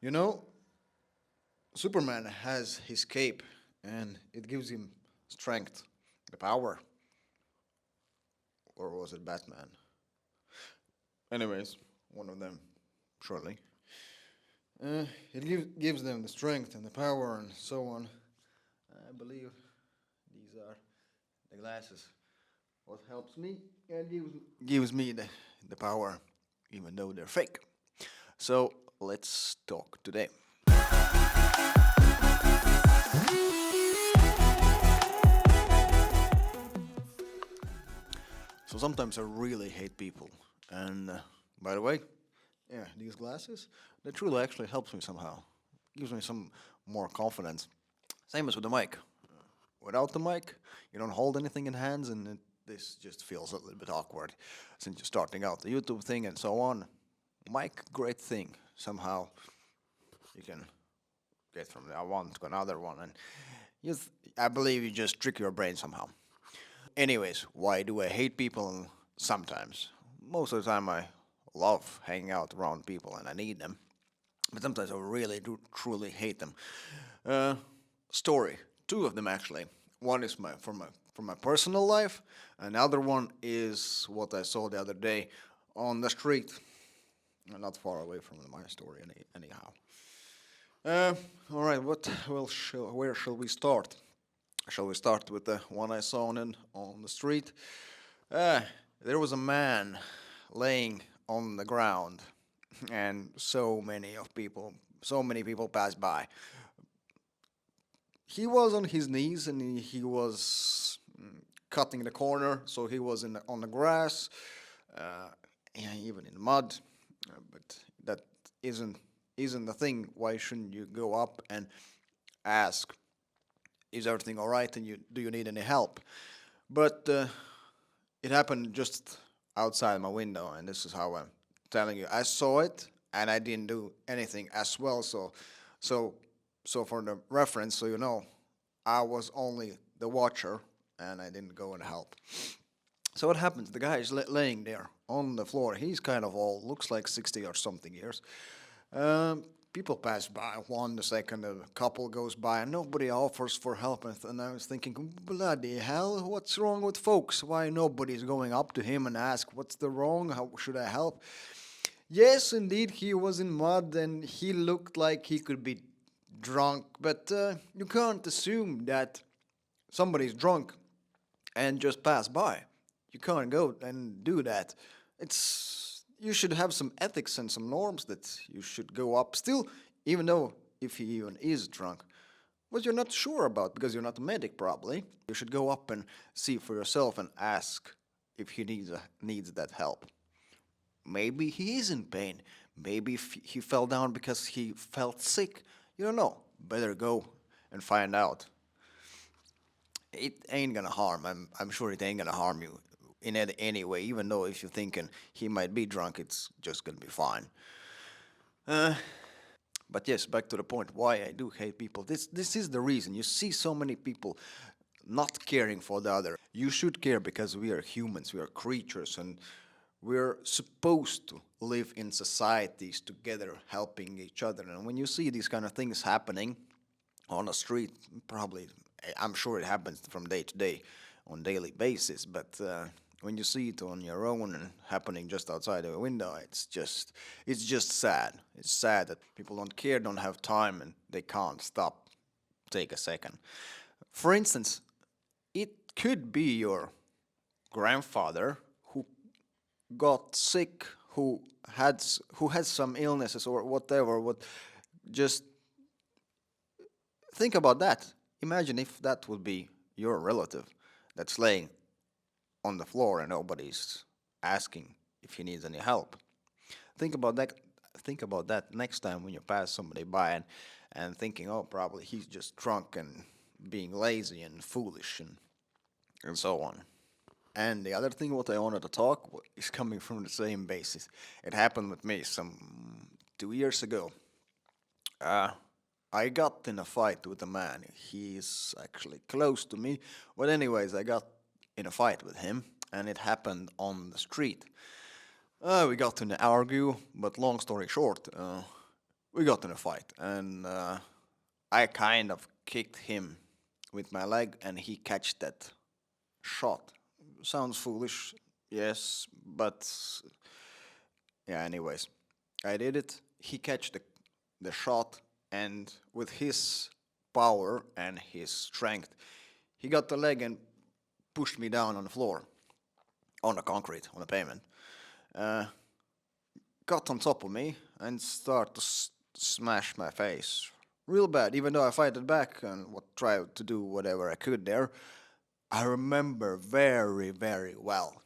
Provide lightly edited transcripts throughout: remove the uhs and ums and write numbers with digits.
You know, Superman has his cape and it gives him strength, the power. Or was it Batman? Anyways, one of them, surely. It gives them the strength and the power and so on. I believe these are the glasses. What helps me and gives me the power, even though they're fake. So let's talk today. So sometimes I really hate people, and by the way, yeah, these glasses they truly actually helps me somehow, gives me some more confidence. Same as with the mic. Without the mic, you don't hold anything in hands, and this just feels a little bit awkward since you're starting out the YouTube thing and so on. Mic, great thing. Somehow you can get from one to another one, and I believe you just trick your brain somehow. Anyways, why do I hate people? Sometimes, most of the time, I love hanging out around people and I need them, but sometimes I really do truly hate them. Uh, Story, two of them actually. One is from my personal life. Another one is what I saw the other day on the street, not far away from my story anyhow. Uh, all right, where shall we start? Shall we start with the one I saw on the street? Uh, there was a man laying on the ground, and so many people passed by. He was on his knees and he was cutting the corner, so he was on the grass, uh, yeah, even in mud. But that isn't isn't the thing. Why shouldn't you go up and ask, "Is everything all right? And do you need any help?" But it happened just outside my window, and this is how I'm telling you. I saw it, and I didn't do anything as well. So, so for the reference, so you know, I was only the watcher, and I didn't go and help. So what happens? The guy is laying there on the floor. He's kind of old, looks like 60 or something years. People pass by, one, the second, a couple goes by, and nobody offers for help. And I was thinking, bloody hell, what's wrong with folks? Why nobody's going up to him and ask, what's the wrong? How should I help? Yes, indeed, he was in mud and he looked like he could be drunk, but you can't assume that somebody's drunk and just pass by. You can't go and do that. It's you should have some ethics and some norms that you should go up still, even though if he even is drunk. What you're not sure about because you're not a medic probably. You should go up and see for yourself and ask if he needs that help. Maybe he is in pain. Maybe he fell down because he felt sick. You don't know. Better go and find out. It ain't gonna harm. I'm sure it ain't gonna harm you in any way. Even though if you're thinking he might be drunk, it's just gonna be fine. Uh, but yes, back to the point. Why I do hate people. This is the reason. You see so many people not caring for the other. You should care because we are humans. We are creatures, and we're supposed to live in societies together, helping each other. And when you see these kind of things happening on the street, probably I'm sure it happens from day to day on daily basis, but when you see it on your own and happening just outside of a window, it's just sad. It's sad that people don't care, don't have time, and they can't stop, take a second. For instance, it could be your grandfather who got sick, who had some illnesses or whatever. What just think about that. Imagine if that would be your relative that's laying on the floor and nobody's asking if he needs any help. Think about that. Think about that next time when you pass somebody by and thinking, oh, probably he's just drunk and being lazy and foolish and so on. And the other thing what I wanted to talk is coming from the same basis. It happened with me some 2 years ago. Uh, I got in a fight with a man. He's actually close to me. But anyways, I got in a fight with him, and it happened on the street. We got in an argue, but long story short, We got in a fight, and I kind of kicked him with my leg, and he catched that shot. Sounds foolish, yes, but yeah. Anyways, I did it. He catched the shot, and with his power and his strength, he got the leg and pushed me down on the floor, on the concrete, on the pavement. Uh, got on top of me and started to smash my face real bad. Even though I fighted back and tried to do whatever I could there, I remember very, very well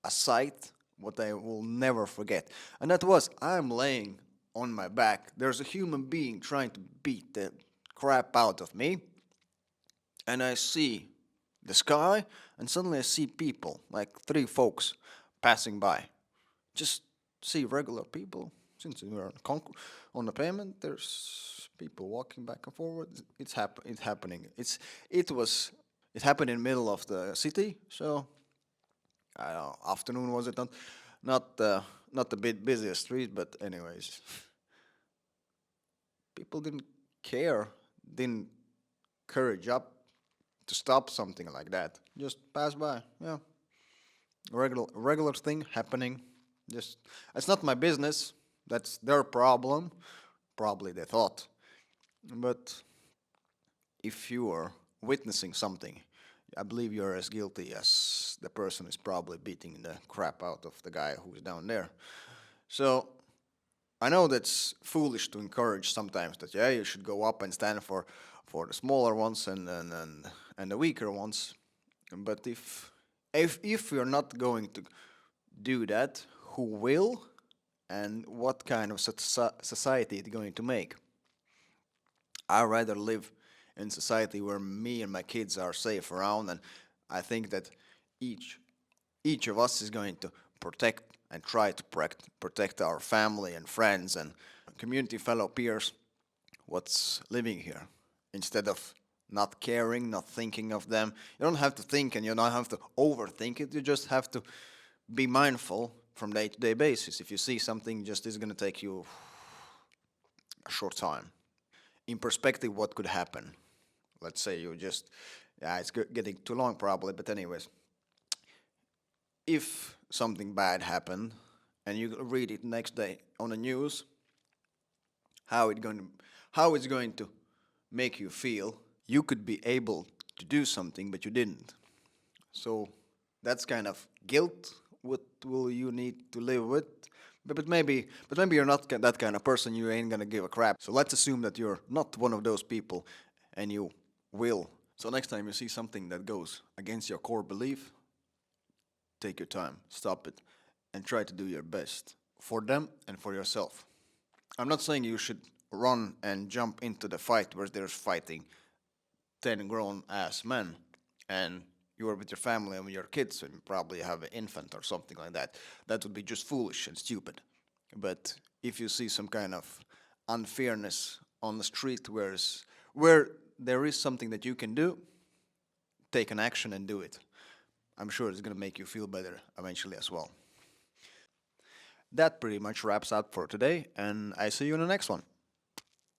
a sight what I will never forget, and that was I'm laying on my back. There's a human being trying to beat the crap out of me, and I see the sky, and suddenly I see people, like three folks, passing by. Just see regular people. Since we're on the pavement, there's people walking back and forward. It's happening. It happened in the middle of the city, so I don't know, afternoon was it not the bit busiest street, but anyways, people didn't care, didn't courage up to stop something like that. Just pass by. Yeah, regular thing happening. Just it's not my business. That's their problem. Probably they thought. But if you are witnessing something, I believe you're as guilty as the person who's probably beating the crap out of the guy who's down there. So I know that's foolish to encourage sometimes that yeah you should go up and stand for the smaller ones and the weaker ones. But if you're not going to do that, who will, and what kind of society it's going to make? I rather live in society where me and my kids are safe around, and I think that each each of us is going to protect and try to protect our family and friends and community fellow peers what's living here instead of not caring, not thinking of them. You don't have to think and you don't have to overthink it. You just have to be mindful from day to day basis. If you see something, just is going to take you a short time. In perspective, what could happen? Let's say you just, yeah, it's getting too long probably, but anyways, if something bad happened and you read it next day on the news, how it going to, how it's going to make you feel. You could be able to do something, but you didn't. So that's kind of guilt. What will you need to live with? But maybe you're not that kind of person. You ain't gonna give a crap. So let's assume that you're not one of those people, and you will. So next time you see something that goes against your core belief, take your time, stop it, and try to do your best for them and for yourself. I'm not saying you should run and jump into the fight where there's fighting 10 grown ass men and you are with your family and with your kids and you probably have an infant or something like that. That would be just foolish and stupid. But if you see some kind of unfairness on the street where there is something that you can do, take an action and do it. I'm sure it's going to make you feel better eventually as well. That pretty much wraps up for today, and I see you in the next one.